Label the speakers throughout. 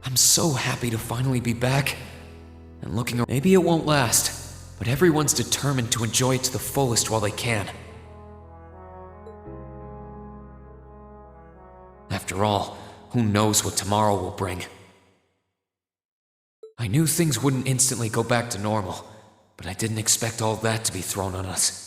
Speaker 1: I'm so happy to finally be back. And looking around, maybe it won't last, but everyone's determined to enjoy it to the fullest while they can. After all, who knows what tomorrow will bring? I knew things wouldn't instantly go back to normal, but I didn't expect all that to be thrown on us.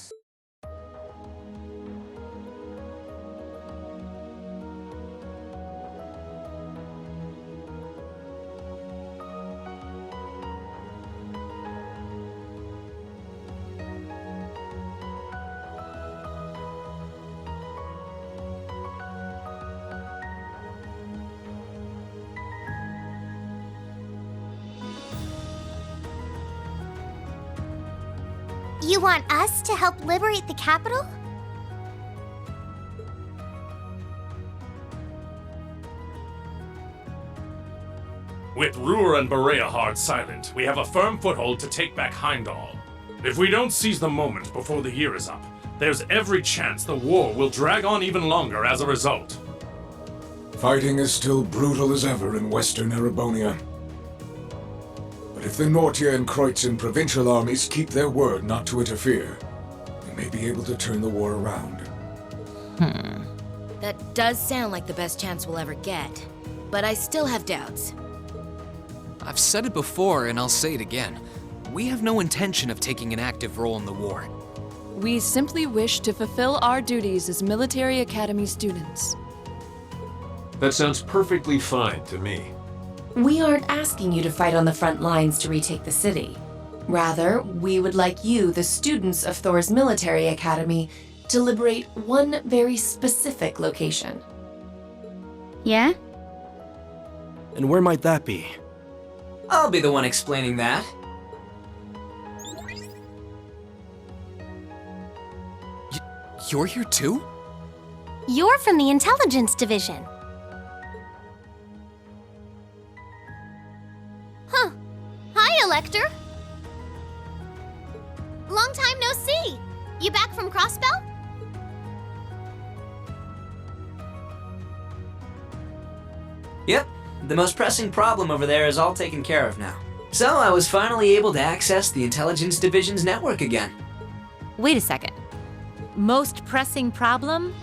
Speaker 2: You want us to help liberate the capital?
Speaker 3: With Ruhr and Berea hard silent, we have a firm foothold to take back Heimdall. If we don't seize the moment before the year is up, there's every chance the war will drag on even longer as a result.
Speaker 4: Fighting is still brutal as ever in western Erebonia. But if the Nortia and Kreutzen provincial armies keep their word not to interfere, we may be able to turn the war around.
Speaker 5: That does sound like the best chance we'll ever get. But I still have doubts.
Speaker 1: I've said it before and I'll say it again. We have no intention of taking an active role in the war.
Speaker 6: We simply wish to fulfill our duties as military academy students.
Speaker 7: That sounds perfectly fine to me.
Speaker 8: We aren't asking you to fight on the front lines to retake the city. Rather, we would like you, the students of Thor's military academy, to liberate one very specific location.
Speaker 2: Yeah?
Speaker 9: And where might that be?
Speaker 10: I'll be the one explaining that.
Speaker 1: You're here too?
Speaker 2: You're from the intelligence division. Huh. Hi, Elector. Long time no see. You back from Crossbell?
Speaker 10: Yep, the most pressing problem over there is all taken care of now. So I was finally able to access the Intelligence Division's network again.
Speaker 5: Wait a second. Most pressing problem?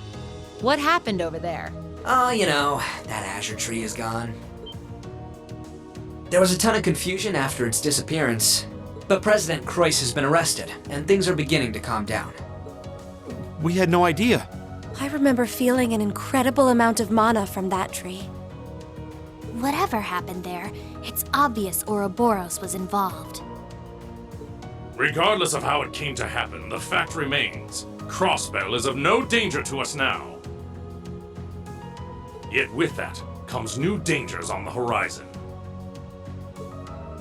Speaker 5: What happened over there?
Speaker 10: Oh, you know, that Azure Tree is gone. There was a ton of confusion after its disappearance, but President Kreuz has been arrested, and things are beginning to calm down.
Speaker 9: We had no idea.
Speaker 11: I remember feeling an incredible amount of mana from that tree.
Speaker 2: Whatever happened there, it's obvious Ouroboros was involved.
Speaker 3: Regardless of how it came to happen, the fact remains. Crossbell is of no danger to us now. Yet with that comes new dangers on the horizon.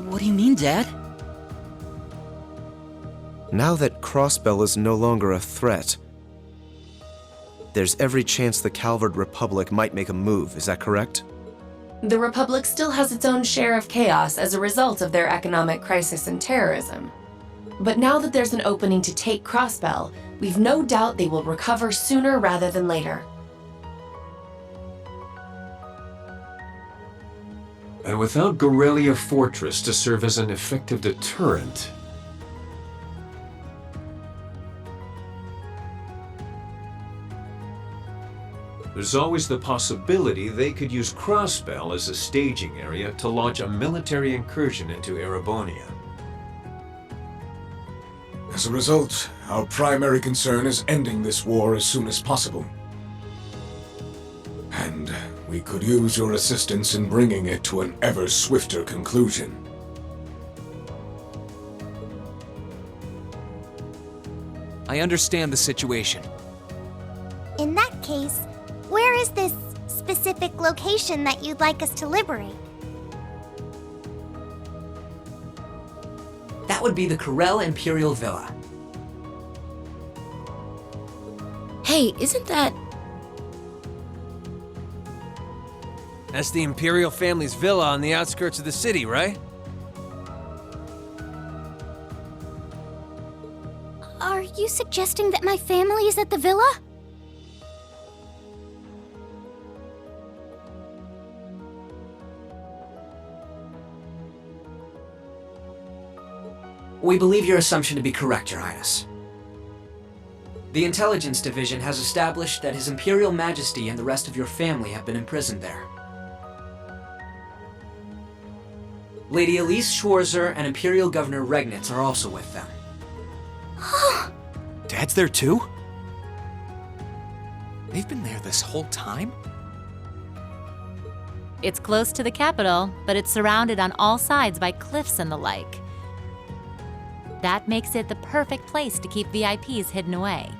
Speaker 10: What do you mean, Dad?
Speaker 9: Now that Crossbell is no longer a threat, there's every chance the Calvard Republic might make a move, is that correct?
Speaker 8: The Republic still has its own share of chaos as a result of their economic crisis and terrorism. But now that there's an opening to take Crossbell, we've no doubt they will recover sooner rather than later.
Speaker 7: And without Gorelia Fortress to serve as an effective deterrent, there's always the possibility they could use Crossbell as a staging area to launch a military incursion into Erebonia.
Speaker 4: As a result, our primary concern is ending this war as soon as possible. And we could use your assistance in bringing it to an ever swifter conclusion.
Speaker 1: I understand the situation.
Speaker 2: In that case, where is this specific location that you'd like us to liberate?
Speaker 10: That would be the Corel Imperial Villa.
Speaker 5: Hey, isn't that...
Speaker 12: That's the Imperial family's villa on the outskirts of the city, right?
Speaker 2: Are you suggesting that my family is at the villa?
Speaker 10: We believe your assumption to be correct, Your Highness. The Intelligence Division has established that His Imperial Majesty and the rest of your family have been imprisoned there. Lady Elise Schwarzer and Imperial Governor Regnitz are also with them.
Speaker 1: Dad's there too? They've been there this whole time?
Speaker 5: It's close to the capital, but it's surrounded on all sides by cliffs and the like. That makes it the perfect place to keep VIPs hidden away.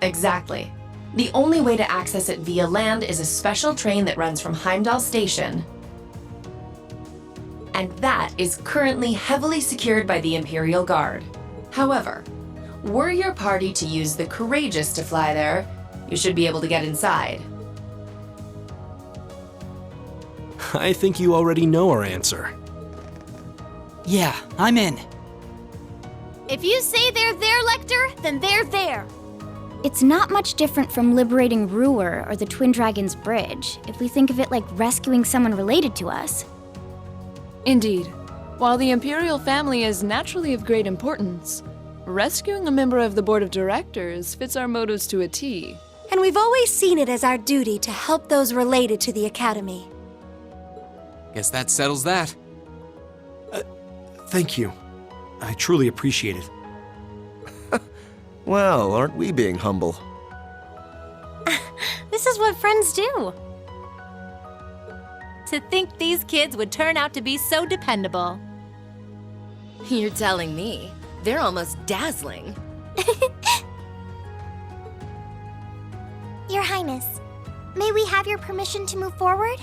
Speaker 8: Exactly. The only way to access it via land is a special train that runs from Heimdall Station. And that is currently heavily secured by the Imperial Guard. However, were your party to use the Courageous to fly there, you should be able to get inside.
Speaker 13: I think you already know our answer.
Speaker 14: Yeah, I'm in.
Speaker 2: If you say they're there, Lecter, then they're there.
Speaker 15: It's not much different from liberating Ruhr or the Twin Dragons Bridge, if we think of it like rescuing someone related to us.
Speaker 6: Indeed. While the Imperial family is naturally of great importance, rescuing a member of the Board of Directors fits our motives to a T.
Speaker 11: And we've always seen it as our duty to help those related to the Academy.
Speaker 1: Guess that settles that.
Speaker 13: Thank you. I truly appreciate it.
Speaker 9: Well, aren't we being humble?
Speaker 11: This is what friends do.
Speaker 5: To think these kids would turn out to be so dependable.
Speaker 16: You're telling me. They're almost dazzling.
Speaker 2: Your Highness, may we have your permission to move forward?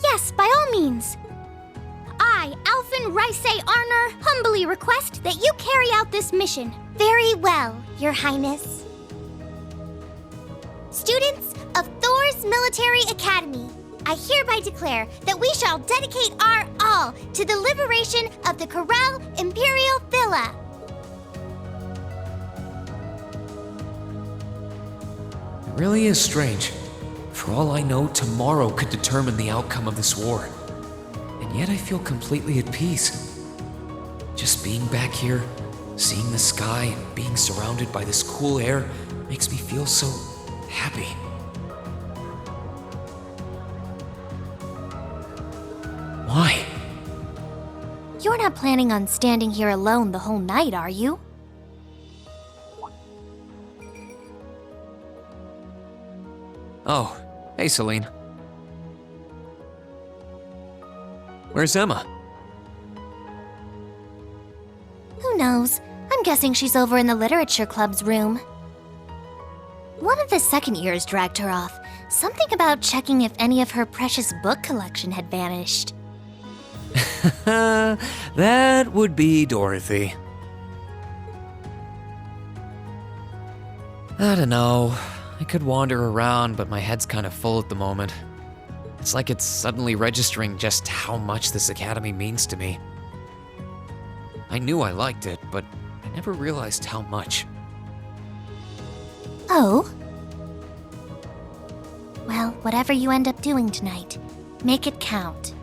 Speaker 2: Yes, by all means. I, Alphen Rice Arner, humbly request that you carry out this mission. Very well, Your Highness. Students of Thor's Military Academy, I hereby declare that we shall dedicate our all to the liberation of the Corel Imperial Villa.
Speaker 1: It really is strange. For all I know, tomorrow could determine the outcome of this war. And yet I feel completely at peace. Just being back here, seeing the sky, and being surrounded by this cool air makes me feel so happy. Why?
Speaker 2: You're not planning on standing here alone the whole night, are you?
Speaker 1: Oh, hey Celine. Where's Emma?
Speaker 2: Who knows? I'm guessing she's over in the Literature Club's room. One of the second years dragged her off. Something about checking if any of her precious book collection had vanished.
Speaker 1: That would be Dorothy. I don't know. I could wander around, but my head's kind of full at the moment. It's like it's suddenly registering just how much this academy means to me. I knew I liked it, but I never realized how much.
Speaker 2: Oh? Well, whatever you end up doing tonight, make it count.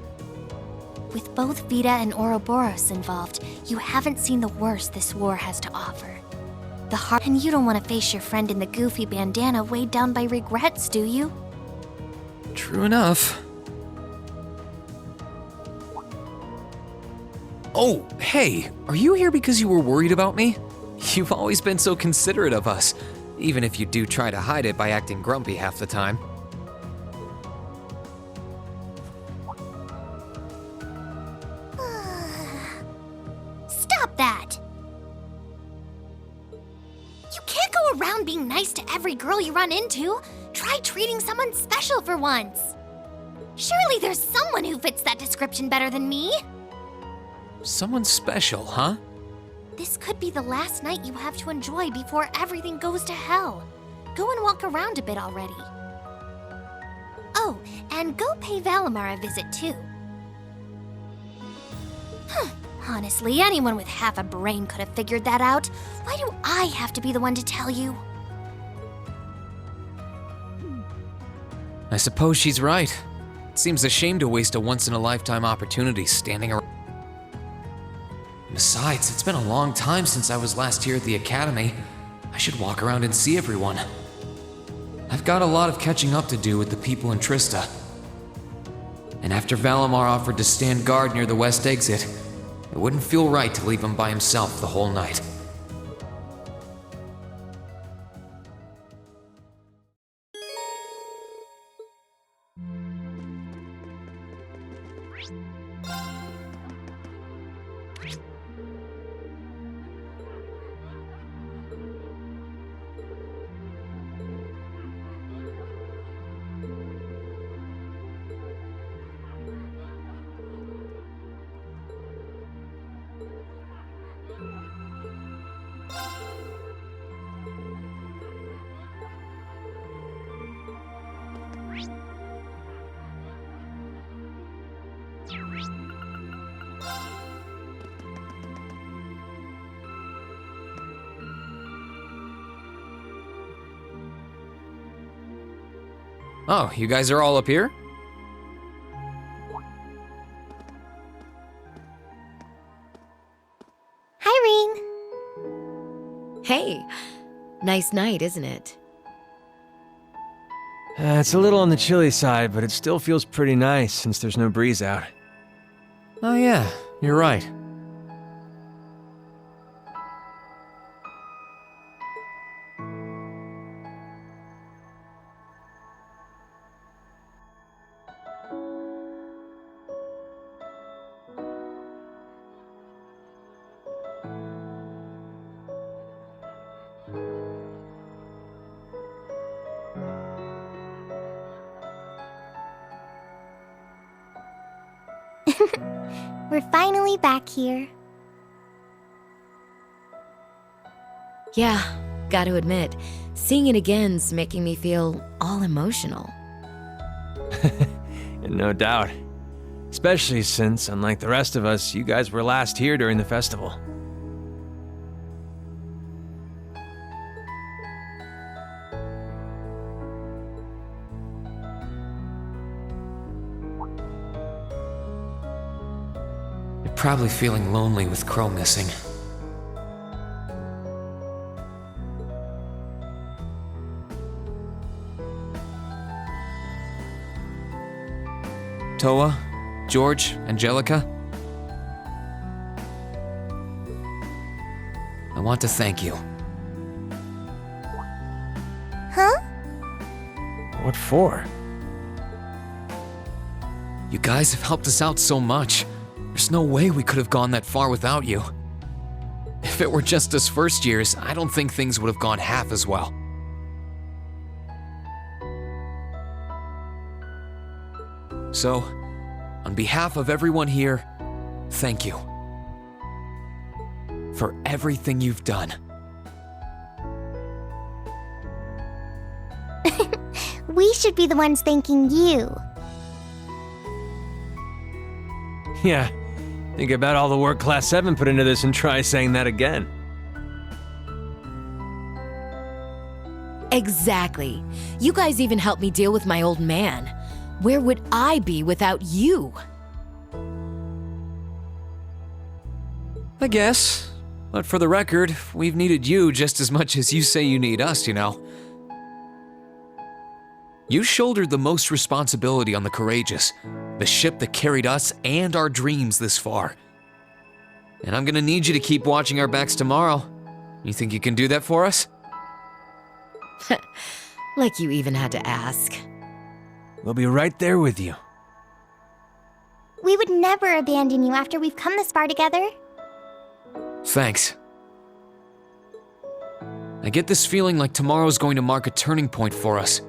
Speaker 2: With both Vita and Ouroboros involved, you haven't seen the worst this war has to offer. And you don't want to face your friend in the goofy bandana weighed down by regrets, do you?
Speaker 1: True enough. Oh, hey, are you here because you were worried about me? You've always been so considerate of us, even if you do try to hide it by acting grumpy half the time.
Speaker 2: Stop that! You can't go around being nice to every girl you run into. Try treating someone special for once. Surely there's someone who fits that description better than me.
Speaker 1: Someone special, huh?
Speaker 2: This could be the last night you have to enjoy before everything goes to hell. Go and walk around a bit already. Oh, and go pay Valimar a visit too. Honestly, anyone with half a brain could have figured that out. Why do I have to be the one to tell you?
Speaker 1: I suppose she's right. It seems a shame to waste a once-in-a-lifetime opportunity standing around. Besides, it's been a long time since I was last here at the Academy. I should walk around and see everyone. I've got a lot of catching up to do with the people in Trista. And after Valimar offered to stand guard near the west exit, it wouldn't feel right to leave him by himself the whole night. Oh, you guys are all up here?
Speaker 2: Hi, Ring.
Speaker 16: Hey, nice night, isn't it?
Speaker 12: It's a little on the chilly side, but it still feels pretty nice since there's no breeze out.
Speaker 1: Oh yeah, you're right.
Speaker 2: We're finally back here.
Speaker 16: Yeah, gotta admit, seeing it again's making me feel all emotional.
Speaker 12: No doubt. Especially since, unlike the rest of us, you guys were last here during the festival.
Speaker 1: You're probably feeling lonely with Crow missing. Toa, George, Angelica, I want to thank you.
Speaker 2: Huh?
Speaker 12: What for?
Speaker 1: You guys have helped us out so much. There's no way we could have gone that far without you. If it were just us first years, I don't think things would have gone half as well. So, on behalf of everyone here, thank you. For everything you've done.
Speaker 2: We should be the ones thanking you.
Speaker 12: Yeah, think about all the work Class 7 put into this and try saying that again.
Speaker 16: Exactly. You guys even helped me deal with my old man. Where would I be without you?
Speaker 1: I guess. But for the record, we've needed you just as much as you say you need us, you know. You shouldered the most responsibility on the Courageous, the ship that carried us and our dreams this far. And I'm gonna need you to keep watching our backs tomorrow. You think you can do that for us?
Speaker 16: Like you even had to ask.
Speaker 12: We'll be right there with you.
Speaker 2: We would never abandon you after we've come this far together.
Speaker 1: Thanks. I get this feeling like tomorrow's going to mark a turning point for us.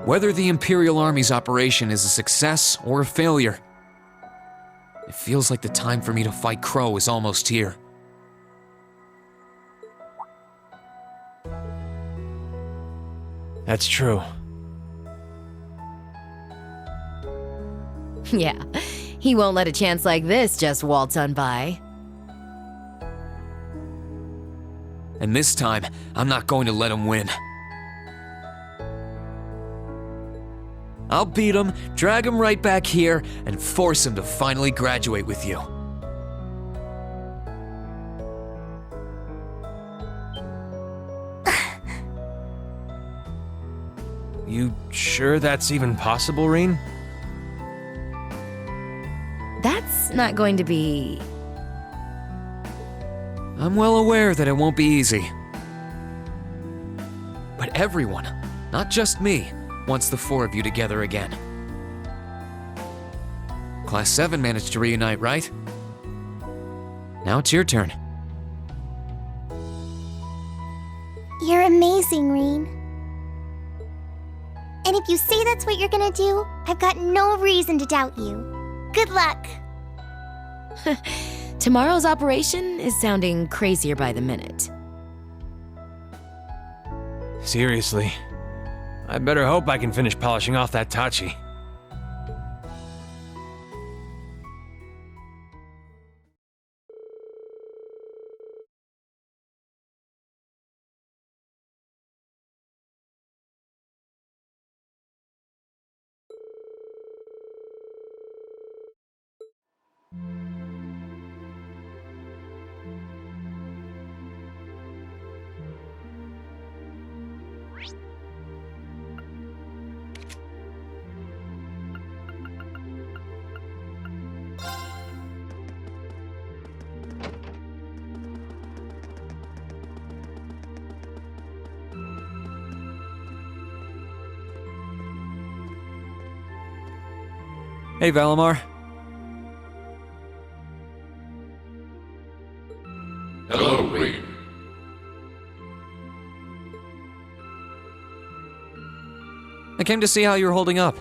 Speaker 1: Whether the Imperial Army's operation is a success or a failure, it feels like the time for me to fight Crow is almost here.
Speaker 12: That's true.
Speaker 16: Yeah, he won't let a chance like this just waltz on by.
Speaker 1: And this time, I'm not going to let him win. I'll beat him, drag him right back here, and force him to finally graduate with you.
Speaker 12: You sure that's even possible, Reen?
Speaker 16: That's not going to be...
Speaker 1: I'm well aware that it won't be easy. But everyone, not just me, wants the four of you together again. Class 7 managed to reunite, right? Now it's your turn.
Speaker 2: You're amazing, Reen. And if you say that's what you're gonna do, I've got no reason to doubt you. Good luck!
Speaker 16: Tomorrow's operation is sounding crazier by the minute.
Speaker 12: Seriously. I better hope I can finish polishing off that Tachi.
Speaker 1: Hey, Valimar.
Speaker 17: Hello, Reen.
Speaker 1: I came to see how you're holding up.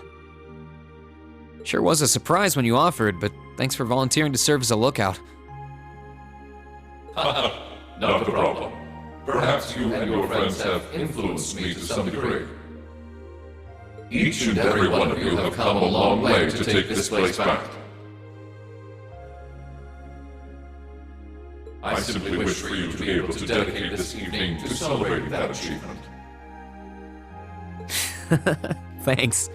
Speaker 1: Sure was a surprise when you offered, but thanks for volunteering to serve as a lookout.
Speaker 17: Not a problem. Perhaps you and your friends have influenced me to some degree. Each and every one of you have come a long way to take this place back. I simply wish for you to be able to dedicate this evening to celebrating that achievement.
Speaker 1: Thanks.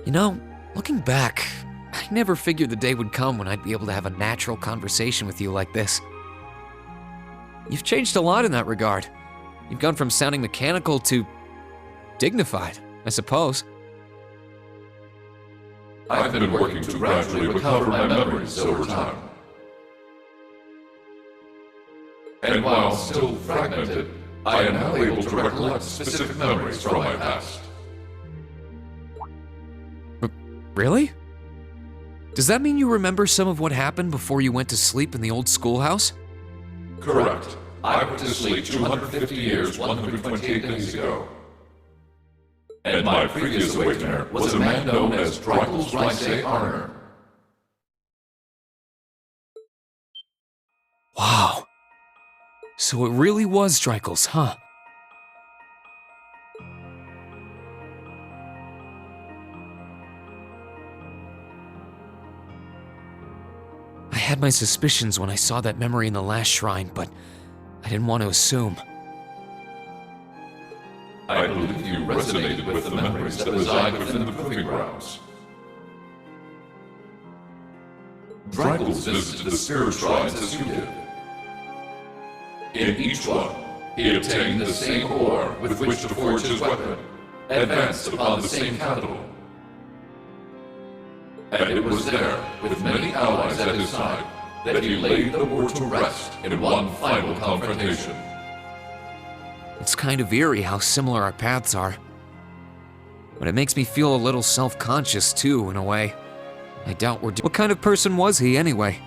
Speaker 1: You know, looking back, I never figured the day would come when I'd be able to have a natural conversation with you like this. You've changed a lot in that regard. You've gone from sounding mechanical to dignified, I suppose.
Speaker 17: I've been working to gradually recover my memories over time. And while still fragmented, I am now able to recollect specific memories from my past.
Speaker 1: Really? Does that mean you remember some of what happened before you went to sleep in the old schoolhouse?
Speaker 17: Correct. I went to sleep 250 years, 128 days ago. And my previous awakener was a man known as Dryples Rysay Arner.
Speaker 1: Wow. So it really was Drycles, huh? I had my suspicions when I saw that memory in the last shrine, but I didn't want to assume.
Speaker 17: I believe you resonated with the memories that reside within the proving grounds. Dryples visited the spirit shrines as you did. In each one, he obtained the same ore with which to forge his weapon, advanced upon the same capital. And it was there, with many allies at his side, that he laid the war to rest in one final confrontation.
Speaker 1: It's kind of eerie how similar our paths are. But it makes me feel a little self-conscious too, in a way. I doubt we're What kind of person was he, anyway?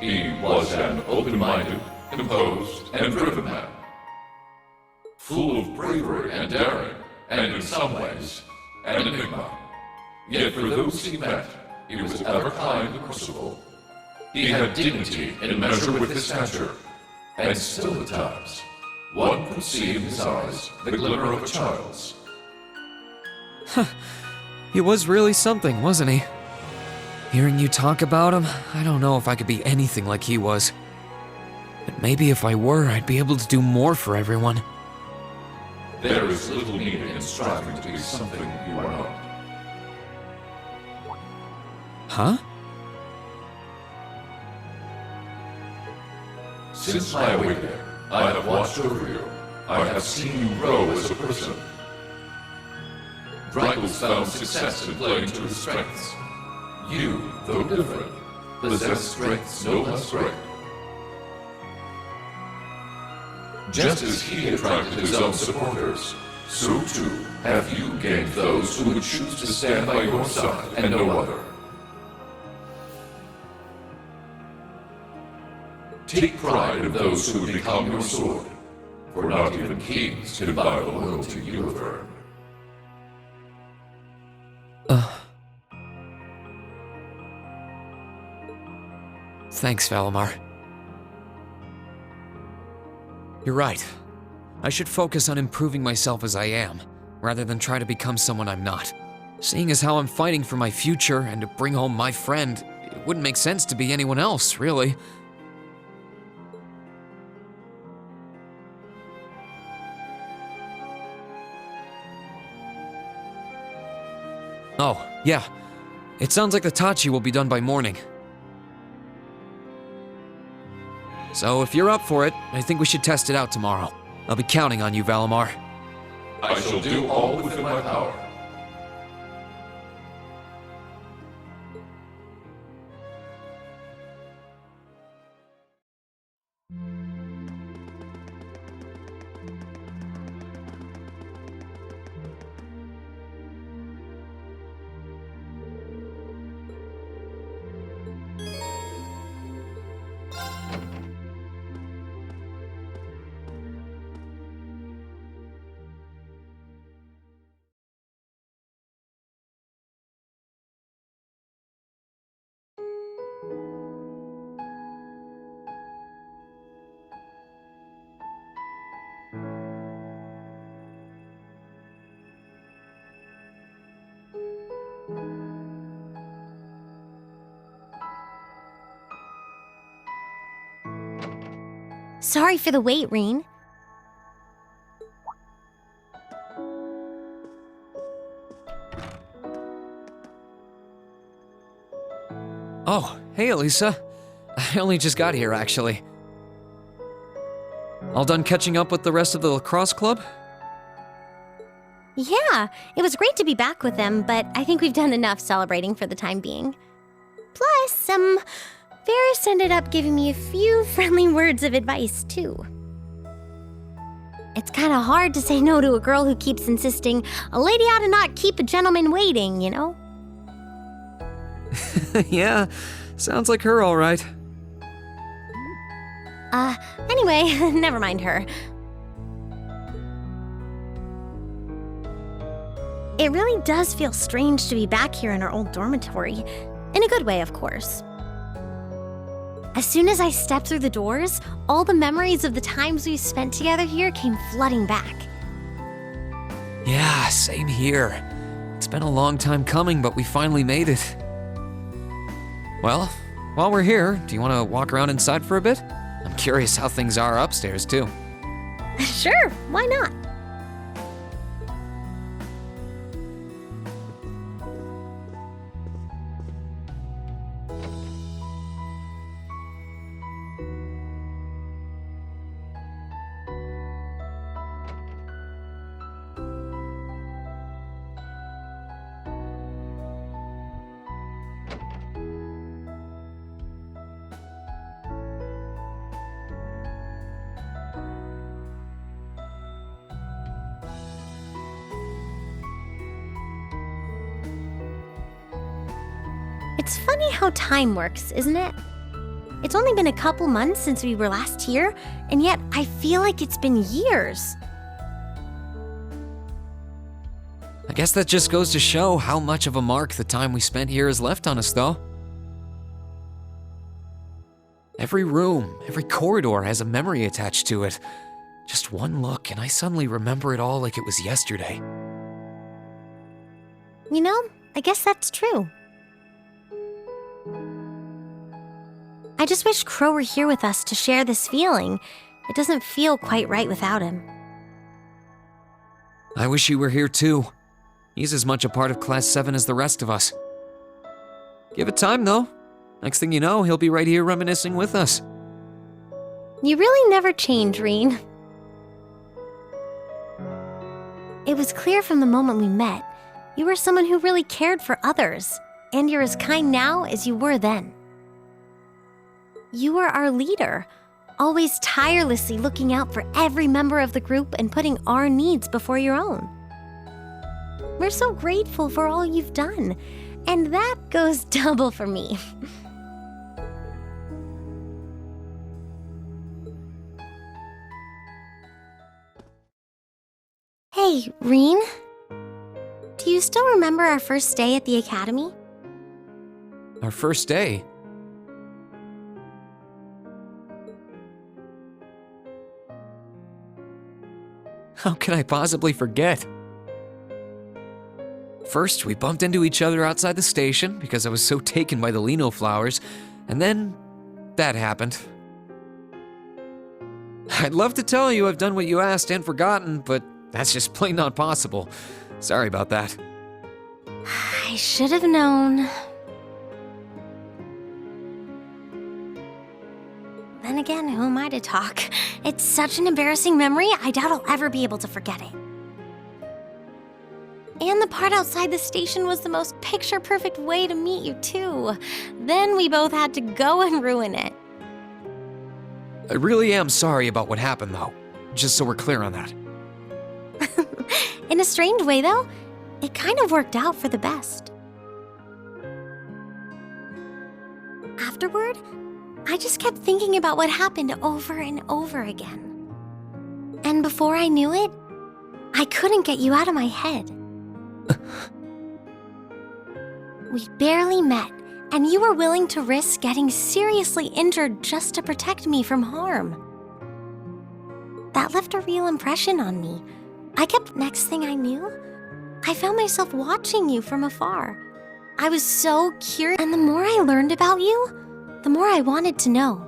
Speaker 17: He was an open-minded, composed, and driven man. Full of bravery and daring, and in some ways, an enigma. Yet for those he met, he was ever kind and merciful. He had dignity in measure with his stature, and still at times, one could see in his eyes the glimmer of a child's.
Speaker 1: He was really something, wasn't he? Hearing you talk about him, I don't know if I could be anything like he was. But maybe if I were, I'd be able to do more for everyone.
Speaker 17: There is little need in striving to be something you are not.
Speaker 1: Huh?
Speaker 17: Since my awakening, I have watched over you. I have seen you grow as a person. Drykel's found success in playing to his strengths. You, though different, possess strengths no less great. Just as he attracted his own supporters, so too have you gained those who would choose to stand by your side and no other. Take pride in those who would become your sword, for not even kings can buy the loyalty you have earned.
Speaker 1: Thanks, Valimar. You're right. I should focus on improving myself as I am, rather than try to become someone I'm not. Seeing as how I'm fighting for my future and to bring home my friend, it wouldn't make sense to be anyone else, really. Oh, yeah. It sounds like the Tachi will be done by morning. So if you're up for it, I think we should test it out tomorrow. I'll be counting on you, Valimar.
Speaker 17: I shall do all within my power.
Speaker 2: Sorry for the wait, Reen.
Speaker 1: Oh, hey, Elisa. I only just got here, actually. All done catching up with the rest of the lacrosse club?
Speaker 2: Yeah, it was great to be back with them, but I think we've done enough celebrating for the time being. Plus, Varys ended up giving me a few friendly words of advice, too. It's kind of hard to say no to a girl who keeps insisting a lady ought to not keep a gentleman waiting, you know?
Speaker 1: Yeah, sounds like her all right.
Speaker 2: Anyway, never mind her. It really does feel strange to be back here in our old dormitory. In a good way, of course. As soon as I stepped through the doors, all the memories of the times we spent together here came flooding back.
Speaker 1: Yeah, same here. It's been a long time coming, but we finally made it. Well, while we're here, do you want to walk around inside for a bit? I'm curious how things are upstairs, too.
Speaker 2: Sure, why not? It's funny how time works, isn't it? It's only been a couple months since we were last here, and yet I feel like it's been years.
Speaker 1: I guess that just goes to show how much of a mark the time we spent here has left on us, though. Every room, every corridor has a memory attached to it. Just one look, and I suddenly remember it all like it was yesterday.
Speaker 2: You know, I guess that's true. I just wish Crow were here with us to share this feeling. It doesn't feel quite right without him.
Speaker 1: I wish he were here too. He's as much a part of Class 7 as the rest of us. Give it time, though. Next thing you know, he'll be right here reminiscing with us.
Speaker 2: You really never change, Reen. It was clear from the moment we met, you were someone who really cared for others, and you're as kind now as you were then. You were our leader, always tirelessly looking out for every member of the group and putting our needs before your own. We're so grateful for all you've done, and that goes double for me. Hey, Reen? Do you still remember our first day at the academy?
Speaker 1: Our first day? How can I possibly forget? First, we bumped into each other outside the station because I was so taken by the Lino flowers, and then that happened. I'd love to tell you I've done what you asked and forgotten, but that's just plain not possible. Sorry about that.
Speaker 2: I should have known. Then again, who am I to talk? It's such an embarrassing memory, I doubt I'll ever be able to forget it. And the part outside the station was the most picture-perfect way to meet you, too. Then we both had to go and ruin it.
Speaker 1: I really am sorry about what happened, though. Just so we're clear on that.
Speaker 2: In a strange way, though, it kind of worked out for the best. Afterward, I just kept thinking about what happened over and over again. And before I knew it, I couldn't get you out of my head. We barely met, and you were willing to risk getting seriously injured just to protect me from harm. That left a real impression on me. Next thing I knew, I found myself watching you from afar. I was so curious, and the more I learned about you, the more I wanted to know.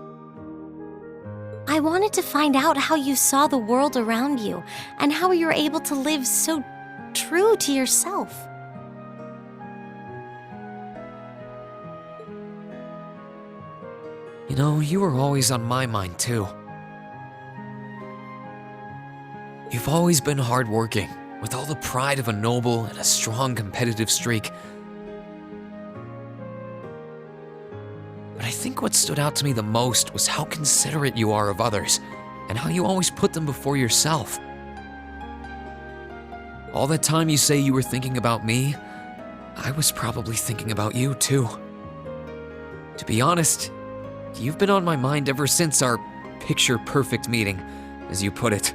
Speaker 2: I wanted to find out how you saw the world around you, and how you were able to live so true to yourself.
Speaker 1: You know, you were always on my mind, too. You've always been hardworking, with all the pride of a noble and a strong competitive streak. But I think what stood out to me the most was how considerate you are of others, and how you always put them before yourself. All that time you say you were thinking about me, I was probably thinking about you too. To be honest, you've been on my mind ever since our picture-perfect meeting, as you put it.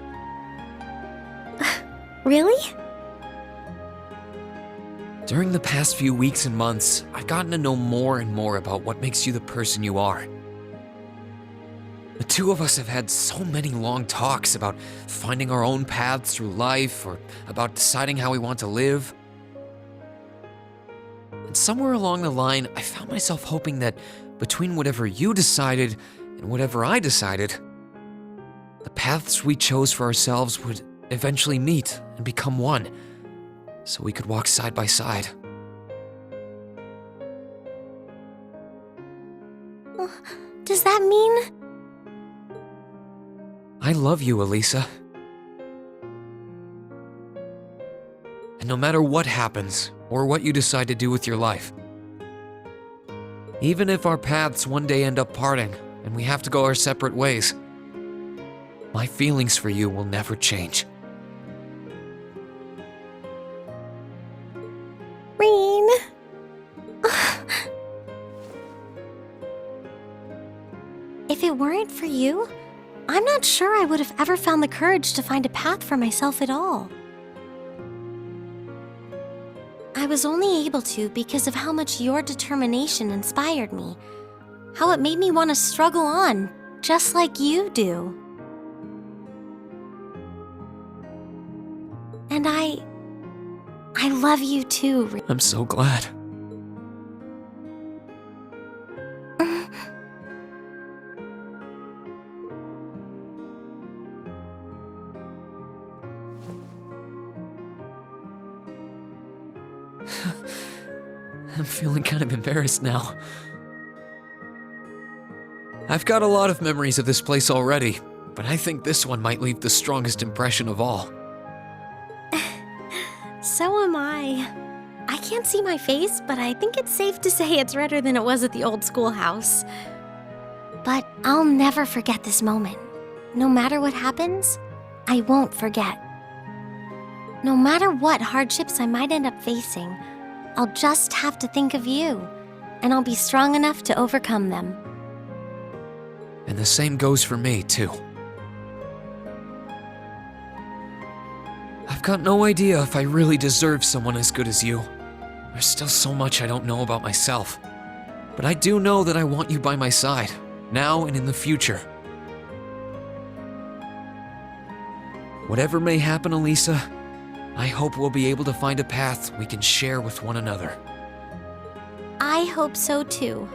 Speaker 2: Really?
Speaker 1: During the past few weeks and months, I've gotten to know more and more about what makes you the person you are. The two of us have had so many long talks about finding our own paths through life, or about deciding how we want to live. And somewhere along the line, I found myself hoping that between whatever you decided and whatever I decided, the paths we chose for ourselves would eventually meet and become one, so we could walk side by side.
Speaker 2: Does that mean?
Speaker 1: I love you, Elisa. And no matter what happens, or what you decide to do with your life, even if our paths one day end up parting and we have to go our separate ways, my feelings for you will never change.
Speaker 2: Reen. If it weren't for you, I'm not sure I would have ever found the courage to find a path for myself at all. I was only able to because of how much your determination inspired me, how it made me want to struggle on, just like you do. And I love you too, Reen.
Speaker 1: I'm so glad. I'm feeling kind of embarrassed now. I've got a lot of memories of this place already, but I think this one might leave the strongest impression of all.
Speaker 18: So am I. I can't see my face, but I think it's safe to say it's redder than it was at the old schoolhouse.
Speaker 2: But I'll never forget this moment. No matter what happens, I won't forget. No matter what hardships I might end up facing, I'll just have to think of you, and I'll be strong enough to overcome them.
Speaker 1: And the same goes for me, too. I've got no idea if I really deserve someone as good as you. There's still so much I don't know about myself. But I do know that I want you by my side, now and in the future. Whatever may happen, Elisa, I hope we'll be able to find a path we can share with one another.
Speaker 18: I hope so too.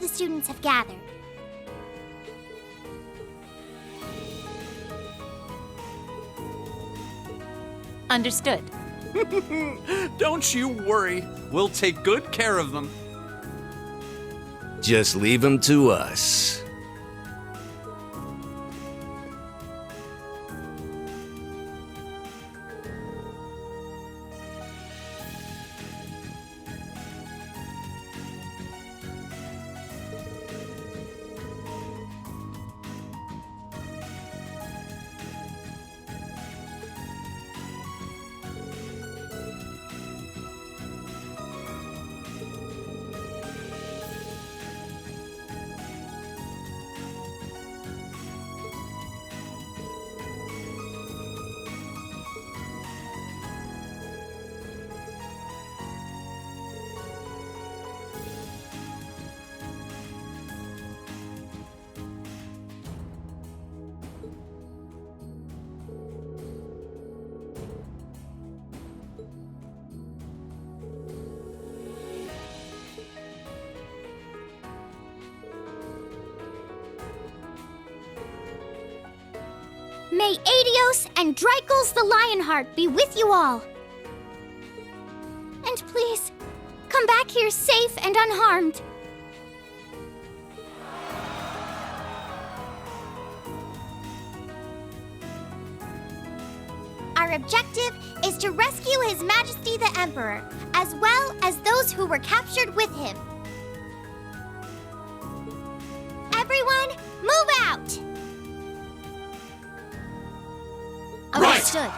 Speaker 2: the students have gathered.
Speaker 5: Understood.
Speaker 13: Don't you worry. We'll take good care of them. Just leave them to us.
Speaker 2: May Adios and Dreichels the Lionheart be with you all. And please, come back here safe and unharmed. Our objective is to rescue His Majesty the Emperor, as well as those who were captured with him. Everyone, move out! Understood.